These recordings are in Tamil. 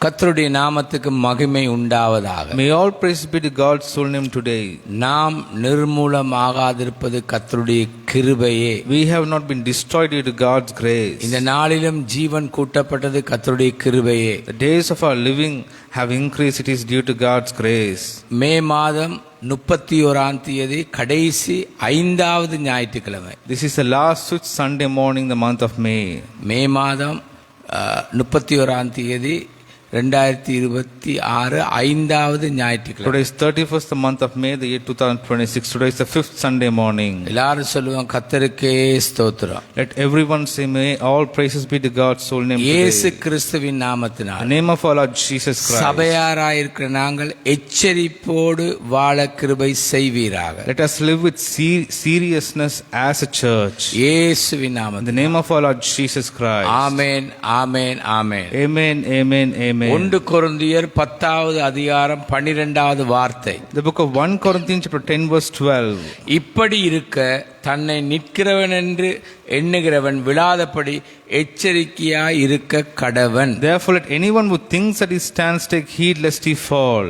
கர்த்தருடைய நாமத்துக்கு மகிமை உண்டாவதாக. May all praise be to God's holy name today. நாம் நிர்மூலமாகாதிருப்பது கர்த்தருடைய கிருபையே. We have not been destroyed due to God's grace. இந்த நாளிலும் ஜீவன் கூட்டப்பட்டது கர்த்தருடைய கிருபையே. The days of our living have increased. It is due to God's grace. மே மாதம் 31ஆம் தேதி கடைசி 5வது ஞாயிற்றுக்கிழமை. This is the last Sunday morning the month of May. மே மாதம் 31ஆம் தேதி 2026 5வது ஞாயிற்றுக்கிழமை. Today is 31st the month of May the year 2026. Today is the 5th Sunday morning. எல்லாரும் சொல்லுவாங்க கர்த்தருக்கே ஸ்தோத்திரம். Let everyone say, may all praises be to God's holy name இயேசு today. கிறிஸ்துவின் The நாமத்தினால் name of our Lord Jesus Christ. சபையாராயிருக்கிற நாங்கள் எச்சரிப்போடு வாழ கிருபை செய்வீராக. Let us live with seriousness as a church. இயேசுவின் In the நாமத்தில் name of our Lord Jesus Christ. Amen amen amen. Amen, amen, amen. 1 கொரிந்தியர் 10வது அதிகாரம் 12வது வார்த்தை. The book of 1 Corinthians chapter 10 verse 12. இப்படி இருக்க தன்னை நிற்கிறவன் என்று எண்ணுகிறவன் விழாதபடி எச்சரிக்கையாய் இருக்க கடவன். Therefore let anyone who thinks that he stands take heed lest he fall.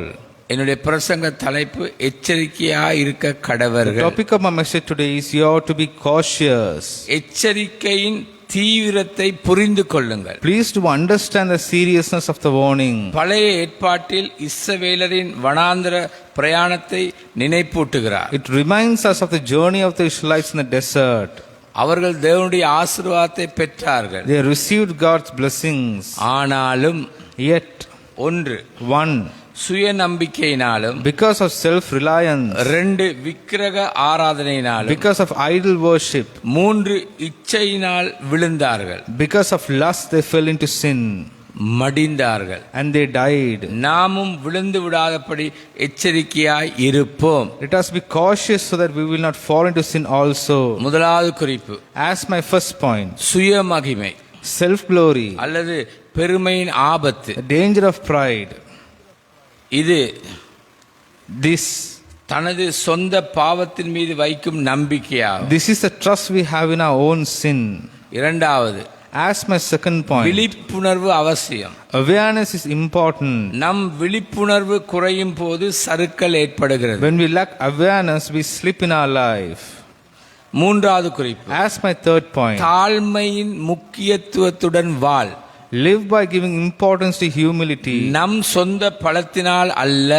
என்னுடைய பிரசங்க தலைப்பு எச்சரிக்கையாய் இருக்க The கடவர்கள். topic of my message today is you ought to be cautious. எச்சரிக்கையின் தீவிரத்தை புரிந்து கொள்ளுங்கள். Please to understand the seriousness of the warning. பழைய ஏற்பாட்டில் இஸ்ரவேலரின் வனாந்தர பிரயாணத்தை நினைப்பூட்டுகிறார். It reminds us of the journey of the Israelites in the desert. அவர்கள் தேவனுடைய ஆசீர்வாதத்தை பெற்றார்கள். They received God's blessings. ஆனாலும் Yet one, சுயநம்பிக்கையினாலும் because of self-reliance, 2 விக்கிரக ஆராதனையினாலும் because of idol worship, 3 இச்சையினால் விழுந்தார்கள். because of lust they fell into sin மடிந்தார்கள். and they died. நாமும் விழுந்து விடாதபடி எச்சரிக்கையாய் இருப்போம். Let us be cautious so that we will not fall into sin also. முதலாவது குறிப்பு, As my first point, சுயமகிமை self-glory, அல்லது பெருமையின் ஆபத்து. the danger of pride. இது This சொந்த பாவத்தின் மீது வைக்கும் நம்பிக்கையாகும். This is the trust we have in our own sin. இரண்டாவது, As my second point, விழிப்புணர்வு அவசியம். awareness is important. நம் விழிப்புணர்வு குறையும் போது சறுக்கல் ஏற்படுகிறது. When we lack awareness, we slip in our life. மூன்றாவது குறிப்பு, As my third point, தாழ்மையின் முக்கியத்துவத்துடன் வாழ். live by giving importance to humility. நம் சொந்த பலத்தினால் அல்ல,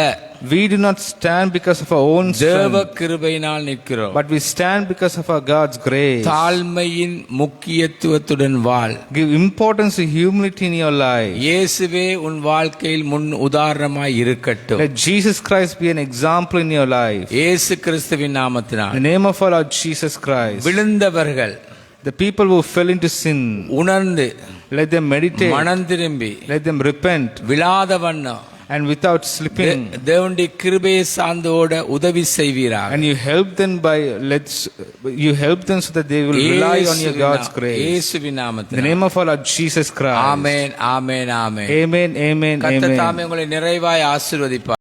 We do not stand because of our own தேவ strength, கிருபையினால் நிற்கிறோம். but we stand because of our God's grace. தாழ்மையின் முக்கியத்துவத்துடன் வாழ். Give importance to humility in your life. இயேசுவே உன் வாழ்க்கையில் முன் உதாரணமாய் இருக்கட்டும். Let Jesus Christ be an example in your life. இயேசு கிறிஸ்துவின் In நாமத்தினால் the name of our Lord Jesus Christ. விழுந்தவர்கள் The people who fell into sin, உணர்ந்து let them meditate, மனம் திரும்பி let them repent, விழாதவண்ணம் and without slipping, தேவனுடைய கிருபையை சார்ந்தோட உதவி செய்வீராக. and you help them so that they will rely on your God's grace. இயேசுவின் In the நாமத்தில் name of our Lord Jesus Christ. Amen amen amen. Amen, amen, கர்த்தர் amen. தாமே உங்களை நிறைவாய் ஆசீர்வதிப்பார்.